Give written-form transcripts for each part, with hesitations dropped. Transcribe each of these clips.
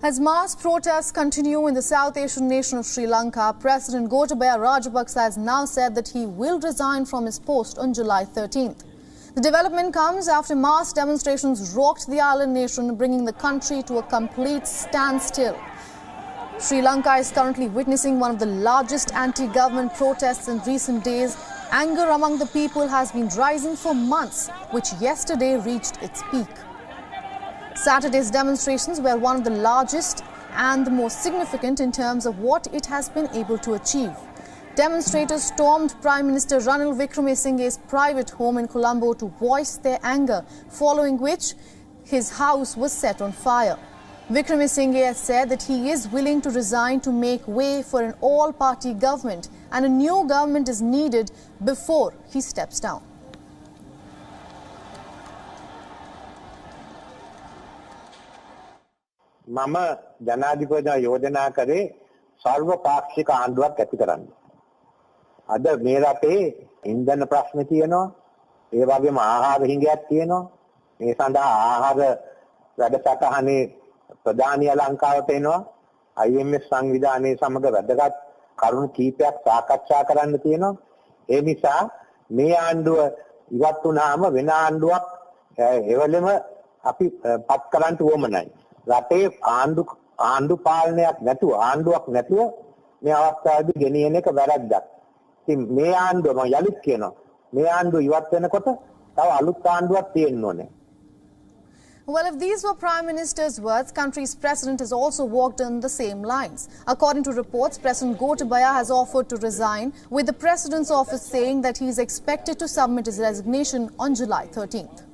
As mass protests continue in the South Asian nation of Sri Lanka, President Gotabaya Rajapaksa has now said that he will resign from his post on July 13th. The development comes after mass demonstrations rocked the island nation, bringing the country to a complete standstill. Sri Lanka is currently witnessing one of the largest anti-government protests in recent days. Anger among the people has been rising for months, which yesterday reached its peak. Saturday's demonstrations were one of the largest and the most significant in terms of what it has been able to achieve. Demonstrators stormed Prime Minister Ranil Wickremesinghe's private home in Colombo to voice their anger, following which his house was set on fire. Wickremesinghe has said that he is willing to resign to make way for an all-party government, and a new government is needed before he steps down. මම ජනාධිපතිතුමා යෝජනා කරේ සර්ව පාක්ෂික ආණ්ඩුවක් ඇති කරන්න. අද මේ රටේ ඉන්ධන ප්‍රශ්න තියෙනවා. ඒ වගේම ආහාර හිඟයක් තියෙනවා. මේ සඳහා ආහාර වැඩසටහනේ ප්‍රධානීය ලංකාවට එනවා. IMF සංවිධානයේ සමග වැදගත් කරුණු කීපයක් සාකච්ඡා කරන්න තියෙනවා. ඒ නිසා මේ ආණ්ඩුව ඉවත් වුණාම වෙන ආණ්ඩුවක් එවලෙම අපි පත් කරන්න උවමනයි. රටේ ආණ්ඩු පාලනයක් නැතුව ආණ්ඩුවක් නැතුව මේ අවස්ථාවේදී ගෙනියන එක වැරද්දක්. ඉතින් මේ ආණ්ඩුව මම යලිත් කියනවා මේ ආණ්ඩුව ඉවත් වෙනකොට තව අලුත් ආණ්ඩුවක් තියෙන්න ඕනේ. Well, if these were Prime Minister's words, country's president has also walked on the same lines. According to reports, President Gotabaya has offered to resign, with the president's office saying that he is expected to submit his resignation on July 13th.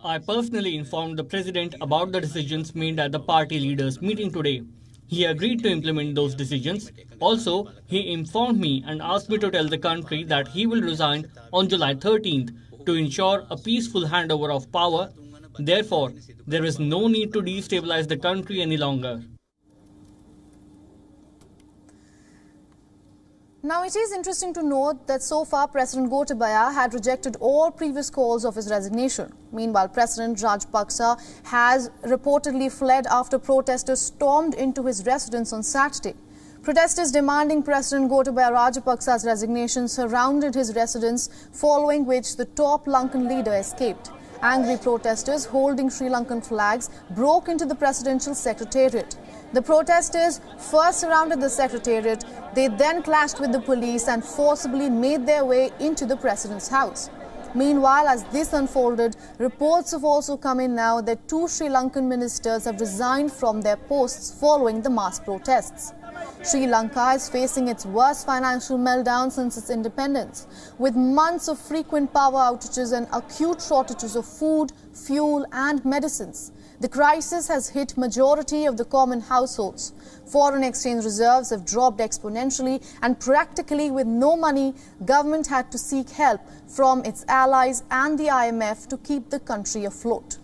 I personally informed the president about the decisions made at the party leaders' meeting today. He agreed to implement those decisions. Also, he informed me and asked me to tell the country that he will resign on July 13th to ensure a peaceful handover of power. Therefore, there is no need to destabilize the country any longer. Now, it is interesting to note that so far President Gotabaya had rejected all previous calls of his resignation. Meanwhile, President Rajapaksa has reportedly fled after protesters stormed into his residence on Saturday. Protesters demanding President Gotabaya Rajapaksa's resignation surrounded his residence, following which the top Lankan leader escaped. Angry protesters holding Sri Lankan flags broke into the presidential secretariat. The protesters first surrounded the secretariat. They then clashed with the police and forcibly made their way into the president's house. Meanwhile, as this unfolded, reports have also come in now that 2 Sri Lankan ministers have resigned from their posts following the mass protests. Sri Lanka is facing its worst financial meltdown since its independence, with months of frequent power outages and acute shortages of food, fuel and medicines. The crisis has hit majority of the common households. Foreign exchange reserves have dropped exponentially, and practically with no money, government had to seek help from its allies and the IMF to keep the country afloat.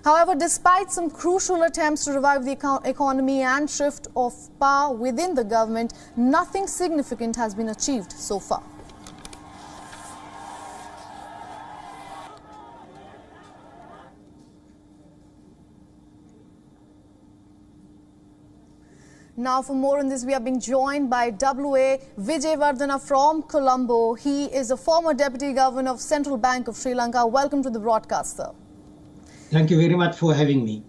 However, despite some crucial attempts to revive the economy and shift of power within the government, nothing significant has been achieved so far. Now, for more on this, we are being joined by WA Vijay Vardhana from Colombo. He is a former Deputy Governor of Central Bank of Sri Lanka. Welcome to the broadcast, sir. Thank you very much for having me.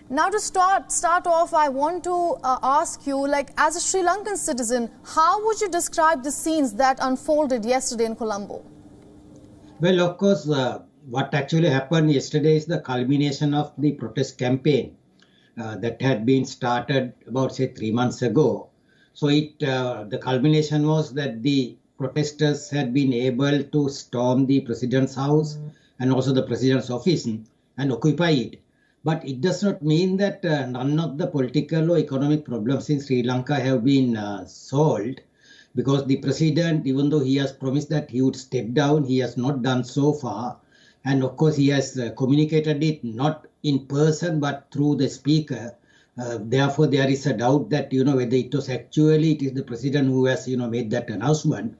Now, to start off, I want to ask you, like, as a Sri Lankan citizen, how would you describe the scenes that unfolded yesterday in Colombo? Well, of course, what actually happened yesterday is the culmination of the protest campaign that had been started about, say, 3 months ago. So the culmination was that the protesters had been able to storm the president's house and also the president's office and occupy it. But it does not mean that none of the political or economic problems in Sri Lanka have been solved, because the president, even though he has promised that he would step down, he has not done so far. And of course, he has communicated it not in person but through the speaker. Therefore, there is a doubt that, whether it is the president who has, made that announcement.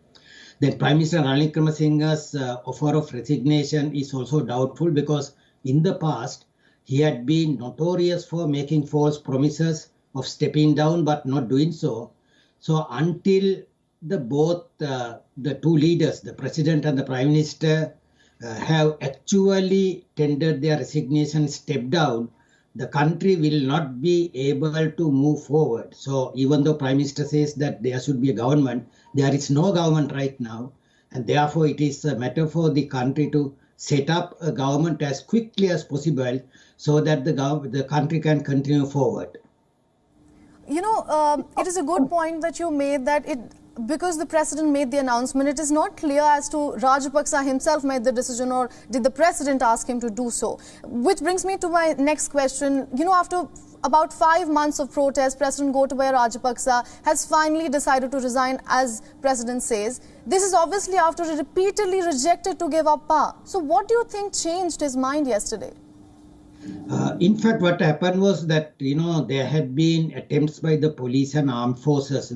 Then Prime Minister Ranil Wickremesinghe's offer of resignation is also doubtful because in the past he had been notorious for making false promises of stepping down but not doing so. So until the two leaders, the President and the Prime Minister, have actually tendered their resignation, stepped down, the country will not be able to move forward. So even though Prime Minister says that there should be a government, there is no government right now. And therefore it is a matter for the country to set up a government as quickly as possible so that the country can continue forward. You know, it is a good point that you made that because the president made the announcement, it is not clear as to Rajapaksa himself made the decision or did the president ask him to do so. Which brings me to my next question. You know, after about 5 months of protest, President Gotabaya Rajapaksa has finally decided to resign, as president says. This is obviously after he repeatedly rejected to give up power. So what do you think changed his mind yesterday? In fact, what happened was that, there had been attempts by the police and armed forces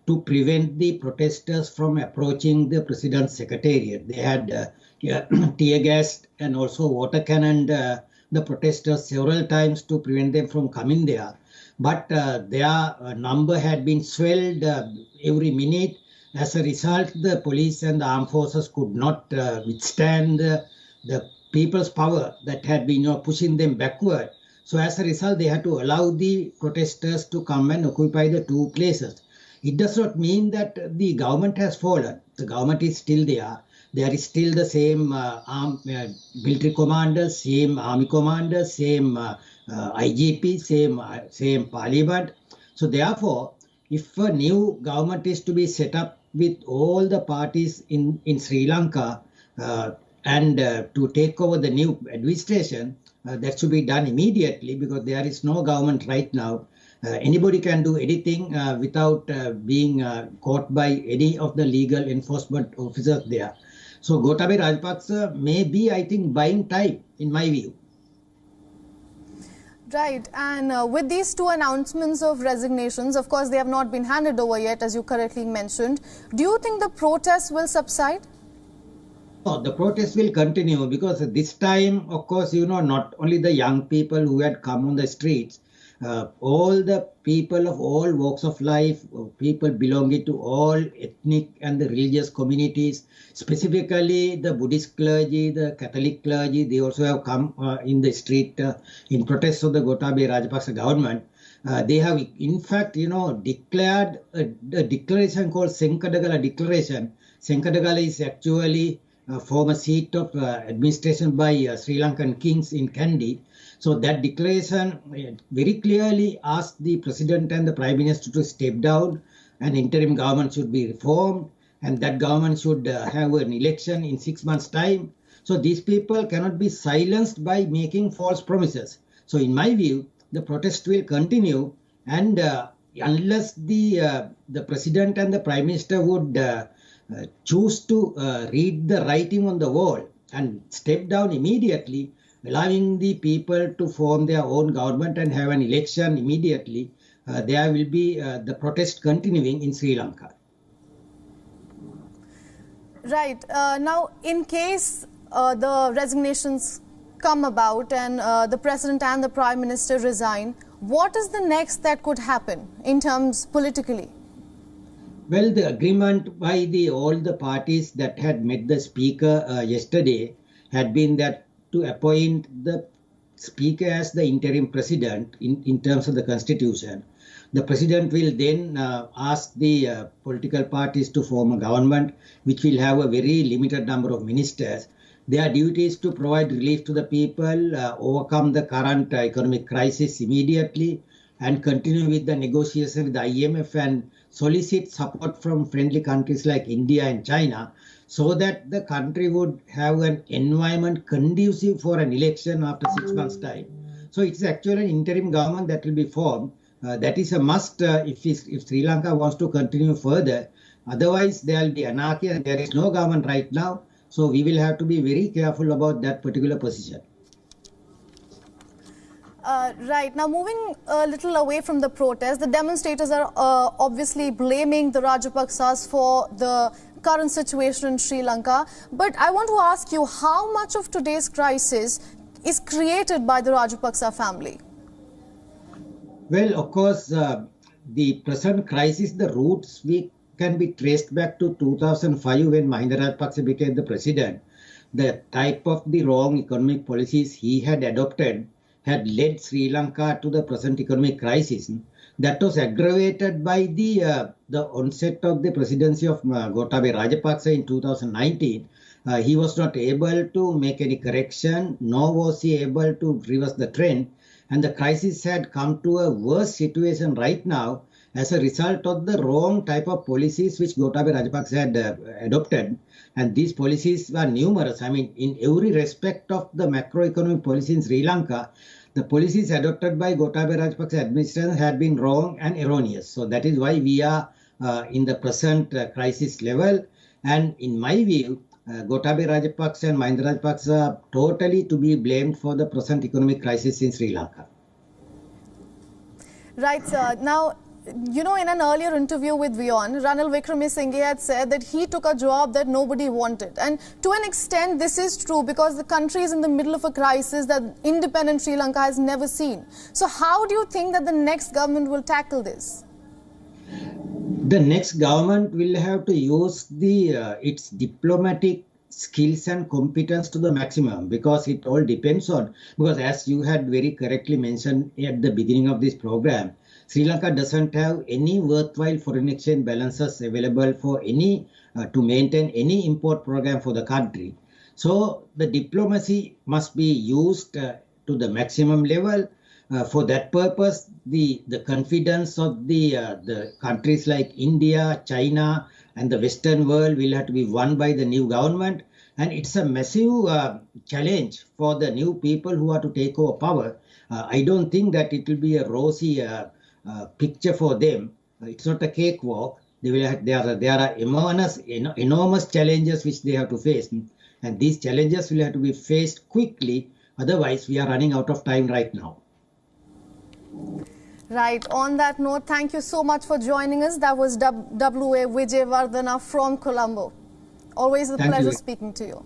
to prevent the protesters from approaching the president's secretariat. They had tear gas and also water cannon the protesters several times to prevent them from coming there. But their number had been swelled every minute. As a result, the police and the armed forces could not withstand the people's power that had been pushing them backward. So as a result, they had to allow the protesters to come and occupy the two places. It does not mean that the government has fallen. The government is still there. There is still the same military commanders, same army commanders, same IGP, same parliament. So therefore, if a new government is to be set up with all the parties in Sri Lanka and to take over the new administration, that should be done immediately because there is no government right now. Anybody can do anything without being caught by any of the legal enforcement officers there. So Gotabaya Rajapaksa may be, I think, buying time, in my view. Right, and with these two announcements of resignations, of course, they have not been handed over yet, as you correctly mentioned. Do you think the protests will subside? Oh, the protests will continue because this time, of course, not only the young people who had come on the streets, all the people of all walks of life, people belonging to all ethnic and the religious communities, specifically the Buddhist clergy, the Catholic clergy, they also have come in the street in protest of the Gotabaya Rajapaksa government. They have, in fact, declared a declaration called Senkadagala Declaration. Senkadagala is actually a former seat of administration by Sri Lankan kings in Kandy. So that declaration very clearly asked the president and the prime minister to step down. An interim government should be reformed and that government should have an election in 6 months' time. So these people cannot be silenced by making false promises. So in my view, the protest will continue, and unless the president and the prime minister would choose to read the writing on the wall and step down immediately, allowing the people to form their own government and have an election immediately, there will be the protest continuing in Sri Lanka. Right. Now, in case the resignations come about and the president and the prime minister resign, what is the next that could happen in terms politically? Well, the agreement by all the parties that had met the speaker yesterday had been that to appoint the speaker as the interim president in terms of the constitution. The president will then ask the political parties to form a government which will have a very limited number of ministers. Their duty is to provide relief to the people, overcome the current economic crisis immediately, and continue with the negotiation with the IMF and solicit support from friendly countries like India and China, so that the country would have an environment conducive for an election after 6 months' time. So it's actually an interim government that will be formed. That is a must if Sri Lanka wants to continue further. Otherwise, there will be anarchy and there is no government right now. So we will have to be very careful about that particular position. Right. Now, moving a little away from the protest, the demonstrators are obviously blaming the Rajapaksas for the current situation in Sri Lanka. But I want to ask you, how much of today's crisis is created by the Rajapaksa family? Well, of course, the present crisis, the roots can be traced back to 2005 when Mahinda Rajapaksa became the president. The type of the wrong economic policies he had adopted had led Sri Lanka to the present economic crisis. That was aggravated by the onset of the presidency of Gotabaya Rajapaksa in 2019. He was not able to make any correction, nor was he able to reverse the trend. And the crisis had come to a worse situation right now as a result of the wrong type of policies which Gotabaya Rajapaksa had adopted. And these policies were numerous. I mean, in every respect of the macroeconomic policy in Sri Lanka, the policies adopted by Gotabaya Rajapaksa administration had been wrong and erroneous. So that is why we are in the present crisis level. And in my view, Gotabaya Rajapaksa and Mahinda Rajapaksa are totally to be blamed for the present economic crisis in Sri Lanka. Right, sir. Now, you know, in an earlier interview with Vion, Ranil Wickremesinghe had said that he took a job that nobody wanted. And to an extent, this is true because the country is in the middle of a crisis that independent Sri Lanka has never seen. So how do you think that the next government will tackle this? The next government will have to use its diplomatic skills and competence to the maximum, because it all depends on, because as you had very correctly mentioned at the beginning of this program, Sri Lanka doesn't have any worthwhile foreign exchange balances available for any to maintain any import program for the country. So the diplomacy must be used to the maximum level. For that purpose, the confidence of the countries like India, China, and the Western world will have to be won by the new government. And it's a massive challenge for the new people who are to take over power. I don't think that it will be a rosy picture for them. It's not a cakewalk. There are enormous challenges which they have to face. And these challenges will have to be faced quickly. Otherwise, we are running out of time right now. Right. On that note, thank you so much for joining us. That was W.A. Vijay Vardhana from Colombo. Always a pleasure speaking to you.